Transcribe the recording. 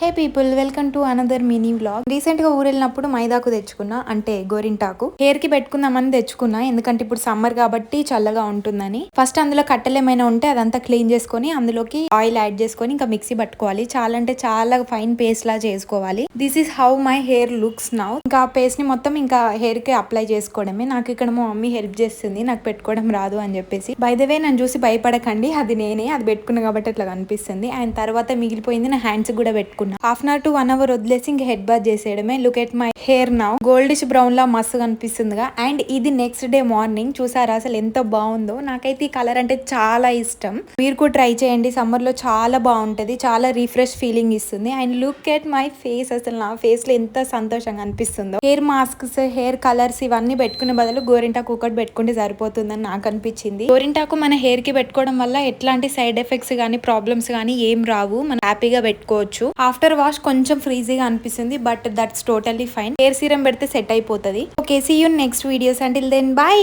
Hey people, welcome to another mini vlog. Recent గా ఊరు వెళ్ళినప్పుడు మైదాకు తెచ్చుకున్నా, అంటే గోరింటాకు. హెయిర్ కి పెట్టుకుందామని తెచ్చుకున్నా, ఎందుకంటే ఇప్పుడు సమ్మర్ కాబట్టి చల్లగా ఉంటుందని. ఫస్ట్ అందులో కట్టెలు ఏమైనా ఉంటే అదంతా క్లీన్ చేసుకొని అందులోకి ఆయిల్ యాడ్ చేసుకొని ఇంకా మిక్సీ పట్టుకోవాలి. చాలా అంటే చాలా ఫైన్ పేస్ట్ లా చేసుకోవాలి. This is how my hair looks now. ఇంకా పేస్ట్ ని మొత్తం ఇంకా హెయిర్ కి అప్లై చేసుకోవడమే. నాకు ఇక్కడ మా మమ్మీ హెల్ప్ చేస్తుంది, నాకు పెట్టుకోవడం రాదు అని చెప్పేసి. బై ద వే, నన్ను చూసి భయపడకండి, అది నేనే, అది పెట్టుకున్నా కాబట్టి అట్లా కనిపిస్తుంది. అండ్ తర్వాత మిగిలిపోయింది నా హ్యాండ్స్ కూడా పెట్టుకున్నా. Half an hour to 1 hour వదిలేసి ఇంకా హెడ్ బాత్ చేసేయడమే. Look at my hair now, goldish brown లా మస్తు కనిపిస్తుందిగా. అండ్ ఇది నెక్స్ట్ డే మార్నింగ్. చూసారా అసలు ఎంత బాగుందో? నాకైతే ఈ కలర్ అంటే చాలా ఇష్టం. మీరు కూడా ట్రై చేయండి, సమ్మర్ లో చాలా బాగుంటది, చాలా రిఫ్రెష్ ఫీలింగ్ ఇస్తుంది. And look at my face, అసలు నా ఫేస్ లో ఎంత సంతోషంగా అనిపిస్తుందో. హెయిర్ మాస్క్స్, హెయిర్ కలర్స్ ఇవన్నీ పెట్టుకునే బదులు గోరింటాకు ఒకటి పెట్టుకుంటే సరిపోతుందని నాకు అనిపించింది. గోరింటాకు మన హెయిర్ కి పెట్టుకోవడం వల్ల ఎట్లాంటి సైడ్ ఎఫెక్ట్స్ గానీ ప్రాబ్లమ్స్ గానీ ఏం రావు, మనం హ్యాపీగా పెట్టుకోవచ్చు. ఆఫ్టర్ వాష్ కొంచెం ఫ్రీజీగా అనిపిస్తుంది, but that's totally fine. Hair serum పెడితే సెట్ అయిపోతుంది. Okay, see you next videos. Until then by.